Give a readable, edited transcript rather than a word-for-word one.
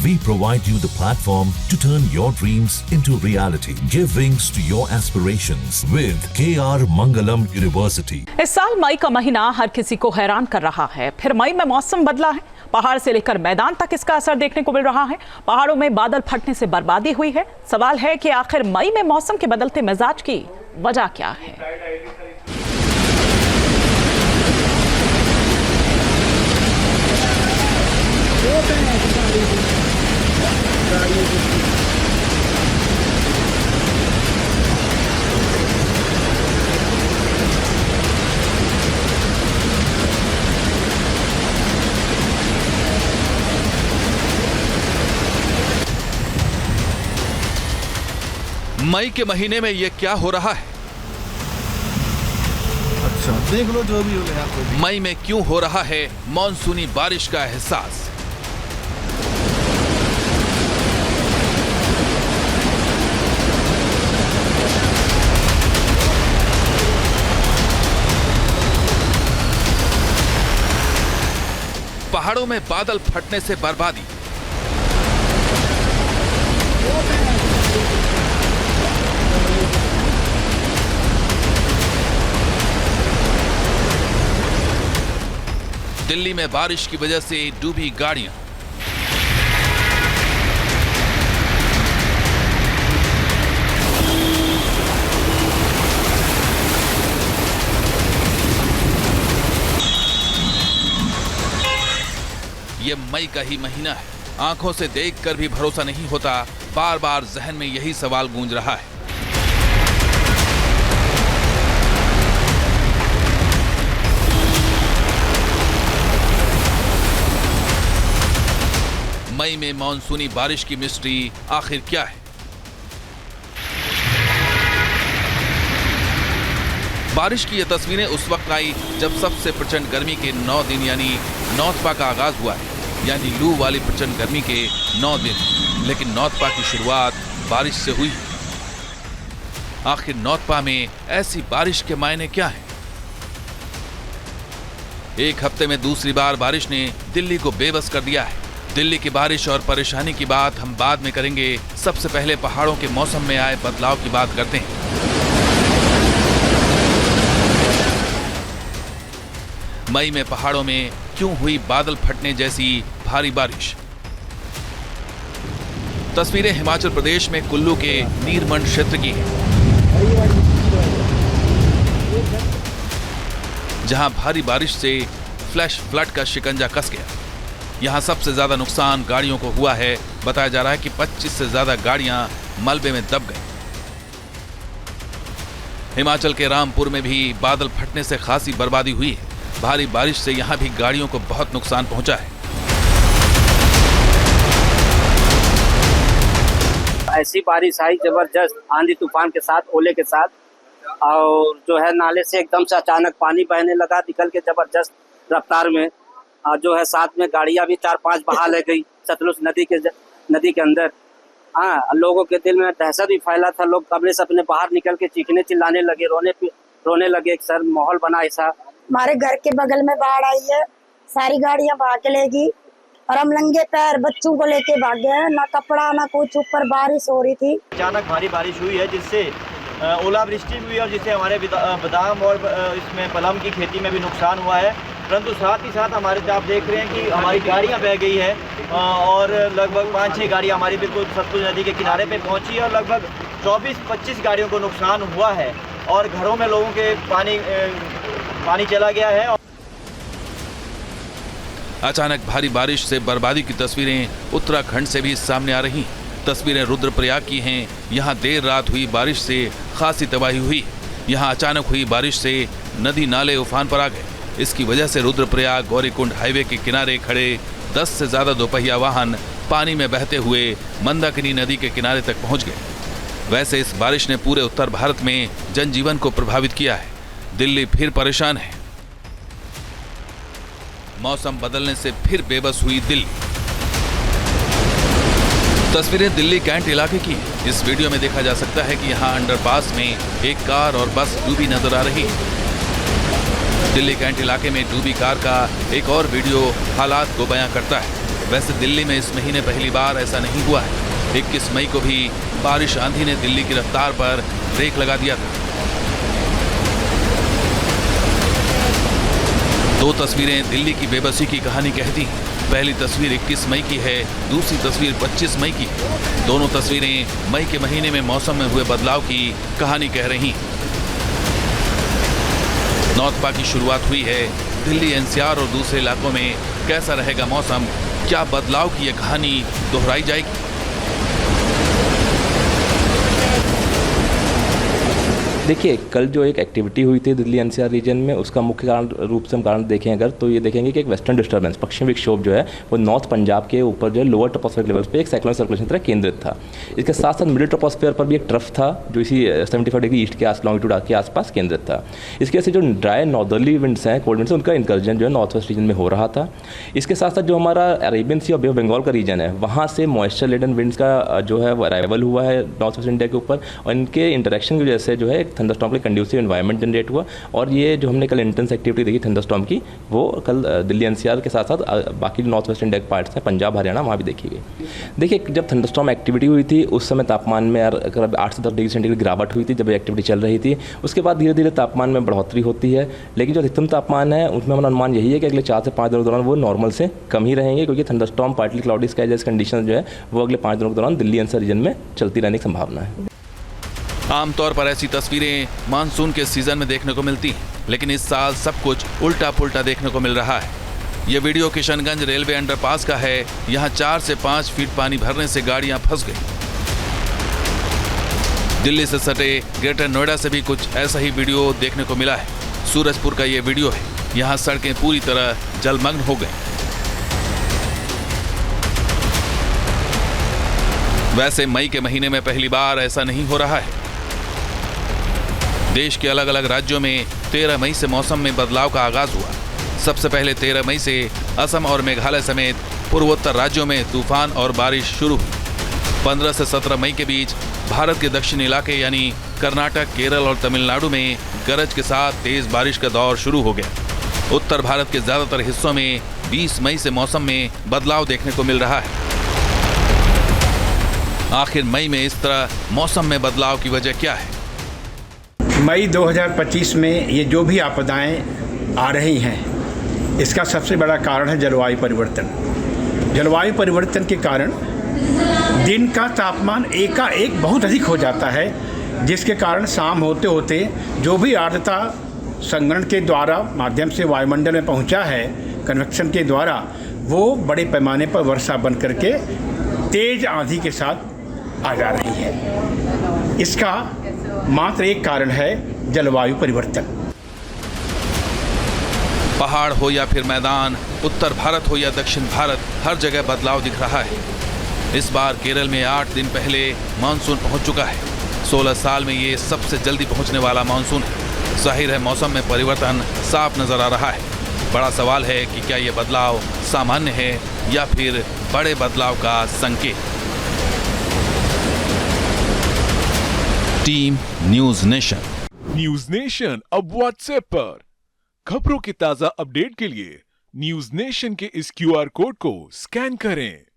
We provide you the platform to turn your dreams into reality. Give wings to your aspirations with KR Mangalam University. इस साल मई का महीना हर किसी को हैरान कर रहा है। फिर मई में मौसम बदला है। पहाड़ से लेकर मैदान तक इसका असर देखने को मिल रहा है। पहाड़ों में बादल फटने से बर्बादी हुई है। सवाल है कि आखिर मई में मौसम के बदलते मिजाज की वजह क्या है। मई के महीने में ये क्या हो रहा है? अच्छा देख लो जो भी हो गया। मई में क्यों हो रहा है मॉनसूनी बारिश का एहसास? पहाड़ों में बादल फटने से बर्बादी। दिल्ली में बारिश की वजह से डूबी गाड़ियां। ये मई का ही महीना है। आंखों से देखकर भी भरोसा नहीं होता। बार बार जहन में यही सवाल गूंज रहा है। मई में मॉनसूनी बारिश की मिस्ट्री आखिर क्या है? बारिश की ये तस्वीरें उस वक्त आई जब सबसे प्रचंड गर्मी के 9 दिन यानी नौतपा का आगाज हुआ है, यानी लू वाली प्रचंड गर्मी के 9 दिन। लेकिन नौतपा की शुरुआत बारिश से हुई। आखिर नौतपा में ऐसी बारिश के मायने क्या है? एक हफ्ते में दूसरी बार बारिश ने दिल्ली को बेबस कर दिया है। दिल्ली की बारिश और परेशानी की बात हम बाद में करेंगे। सबसे पहले पहाड़ों के मौसम में आए बदलाव की बात करते हैं। मई में पहाड़ों में क्यों हुई बादल फटने जैसी भारी बारिश? तस्वीरें हिमाचल प्रदेश में कुल्लू के नीरमंड क्षेत्र की हैं, जहां भारी बारिश से फ्लैश फ्लड का शिकंजा कस गया। यहां सबसे ज्यादा नुकसान गाड़ियों को हुआ है। बताया जा रहा है कि 25 से ज्यादा गाड़ियां मलबे में दब गई। हिमाचल के रामपुर में भी बादल फटने से खासी बर्बादी हुई है। भारी बारिश से यहां भी गाड़ियों को बहुत नुकसान पहुंचा है। ऐसी बारिश आई जबरदस्त, आंधी तूफान के साथ, ओले के साथ, और जो है नाले से एकदम से अचानक पानी बहने लगा निकल के जबरदस्त रफ्तार में। जो है साथ में गाड़ियां भी 4-5 बहा ले गई सतलुज नदी के अंदर। हाँ, लोगों के दिल में दहशत भी फैला था। लोग कमरे से अपने बाहर निकल के चीखने चिल्लाने लगे, रोने लगे। एक सर माहौल बना ऐसा। हमारे घर के बगल में बाढ़ आई है, सारी गाड़ियां बहा के ले गई और हम नंगे पैर बच्चों को लेके भागे हैं। ना कपड़ा ना कुछ, ऊपर बारिश हो रही थी। अचानक भारी बारिश हुई है जिससे ओलावृष्टि भी हुई और जिससे हमारे बादाम और इसमें पलम की खेती में भी नुकसान हुआ है। परंतु साथ ही साथ हमारे आप देख रहे हैं कि हमारी गाड़ियां बह गई है और लगभग 5-6 गाड़ियां हमारी बिल्कुल सतलुज नदी के किनारे पे पहुंची है और लगभग 24-25 गाड़ियों को नुकसान हुआ है और घरों में लोगों के पानी चला गया है। अचानक भारी बारिश से बर्बादी की तस्वीरें उत्तराखंड से भी सामने आ रही हैं। तस्वीरें रुद्रप्रयाग की हैं। यहाँ देर रात हुई बारिश से खासी तबाही हुई। यहाँ अचानक हुई बारिश से नदी नाले उफान पर आ गए। इसकी वजह से रुद्रप्रयाग गौरीकुंड हाईवे के किनारे खड़े 10 से ज्यादा दोपहिया वाहन पानी में बहते हुए मंदाकिनी नदी के किनारे तक पहुंच गए। वैसे इस बारिश ने पूरे उत्तर भारत में जनजीवन को प्रभावित किया है। दिल्ली फिर परेशान है। मौसम बदलने से फिर बेबस हुई दिल्ली। तस्वीरें दिल्ली कैंट इलाके की हैं। इस वीडियो में देखा जा सकता है कि यहाँ अंडरपास में एक कार और बस डूबी नजर आ रही है। दिल्ली कैंट इलाके में डूबी कार का एक और वीडियो हालात को बयां करता है। वैसे दिल्ली में इस महीने पहली बार ऐसा नहीं हुआ है। 21 मई को भी बारिश आंधी ने दिल्ली की रफ्तार पर ब्रेक लगा दिया था। दो तस्वीरें दिल्ली की बेबसी की कहानी कहती हैं। पहली तस्वीर 21 मई की है, दूसरी तस्वीर 25 मई की है। दोनों तस्वीरें मई के महीने में मौसम में हुए बदलाव की कहानी कह रही हैं। नौतपा की शुरुआत हुई है। दिल्ली एनसीआर और दूसरे इलाकों में कैसा रहेगा मौसम, क्या बदलाव की यह कहानी दोहराई जाएगी? देखिए, कल जो एक एक्टिविटी हुई थी दिल्ली एनसीआर रीजन में, उसका मुख्य कारण रूप से हम कारण देखें अगर तो ये देखेंगे कि एक वेस्टर्न डिस्टर्बेंस, पश्चिमी विक्षोभ जो है वो नॉर्थ पंजाब के ऊपर जो है लोअर ट्रोपोस्फेरिक लेवल्स पे एक साइक्लोनिक सर्कुलेशन की तरह केंद्रित था। इसके साथ साथ मिडिल ट्रोपोस्फेयर पर भी एक ट्रफ था जो इसी 75 डिग्री ईस्ट के लॉन्गिट्यूड के आसपास केंद्रित था। इसकी वजह से जो ड्राई नॉर्दर्ली विंड्स हैं, कोल्ड विंड्स, उनका इंकर्जन जो है नॉर्थ वेस्ट रीजन में हो रहा था। इसके साथ साथ जो हमारा अरेबियन सी और बे ऑफ बंगाल का रीजन है, वहाँ से मॉइस्चर लेडन विंड्स का जो है वो अराइवल हुआ है नॉर्थ वेस्ट इंडिया के ऊपर, और इनके इंटरेक्शन की वजह से जो है एक थंडरस्टॉर्म के कंड्यूसिव एनवायरनमेंट जनरेट हुआ। और ये जो हमने कल इंटेंस एक्टिविटी देखी थंडरस्टॉर्म की, वो कल दिल्ली एनसीआर के साथ साथ बाकी नॉर्थ वेस्ट इंडिया के पार्ट्स हैं, पंजाब हरियाणा, वहाँ भी देखी गई। देखिए, जब थंडरस्टॉर्म एक्टिविटी हुई थी उस समय तापमान में करीब 8 से 10 डिग्री सेंटीग्रेड गिरावट हुई थी जब एक्टिविटी चल रही थी। उसके बाद धीरे धीरे तापमान में बढ़ोतरी होती है, लेकिन जो अधिकतम तापमान है उसमें हमारा अनुमान यही है कि अगले 4 से 5 दिनों के दौरान वो नॉर्मल से कम ही रहेंगे, क्योंकि थंडरस्टॉर्म पार्टली क्लाउडी स्काई जैसी कंडीशन जो है वो अगले 5 दिनों के दौरान दिल्ली एनसीआर रीजन में चलती रहने की संभावना है। आमतौर पर ऐसी तस्वीरें मानसून के सीजन में देखने को मिलती हैं, लेकिन इस साल सब कुछ उल्टा पुल्टा देखने को मिल रहा है। ये वीडियो किशनगंज रेलवे अंडरपास का है। यहाँ 4 से 5 फीट पानी भरने से गाड़ियां फंस गई। दिल्ली से सटे ग्रेटर नोएडा से भी कुछ ऐसा ही वीडियो देखने को मिला है। सूरजपुर का ये वीडियो है। यहाँ सड़कें पूरी तरह जलमग्न हो गई। वैसे मई के महीने में पहली बार ऐसा नहीं हो रहा है। देश के अलग अलग राज्यों में 13 मई से मौसम में बदलाव का आगाज हुआ। सबसे पहले 13 मई से असम और मेघालय समेत पूर्वोत्तर राज्यों में तूफान और बारिश शुरू हुई। 15 से 17 मई के बीच भारत के दक्षिणी इलाके यानी कर्नाटक, केरल और तमिलनाडु में गरज के साथ तेज बारिश का दौर शुरू हो गया। उत्तर भारत के ज्यादातर हिस्सों में 20 मई से मौसम में बदलाव देखने को मिल रहा है। आखिर मई में इस तरह मौसम में बदलाव की वजह क्या है? मई 2025 में ये जो भी आपदाएं आ रही हैं, इसका सबसे बड़ा कारण है जलवायु परिवर्तन। जलवायु परिवर्तन के कारण दिन का तापमान एकाएक बहुत अधिक हो जाता है, जिसके कारण शाम होते होते जो भी आर्द्रता संग्रहण के द्वारा माध्यम से वायुमंडल में पहुंचा है कन्वेक्शन के द्वारा, वो बड़े पैमाने पर वर्षा बन करके तेज आंधी के साथ आ जा रही है। इसका मात्र एक कारण है जलवायु परिवर्तन। पहाड़ हो या फिर मैदान, उत्तर भारत हो या दक्षिण भारत, हर जगह बदलाव दिख रहा है। इस बार केरल में 8 दिन पहले मानसून पहुंच चुका है। 16 साल में ये सबसे जल्दी पहुंचने वाला मानसून है। जाहिर है मौसम में परिवर्तन साफ नजर आ रहा है। बड़ा सवाल है कि क्या ये बदलाव सामान्य है या फिर बड़े बदलाव का संकेत। Team news nation. News nation अब व्हाट्सएप पर खबरों की ताजा अपडेट के लिए न्यूज नेशन के इस QR कोड को स्कैन करें।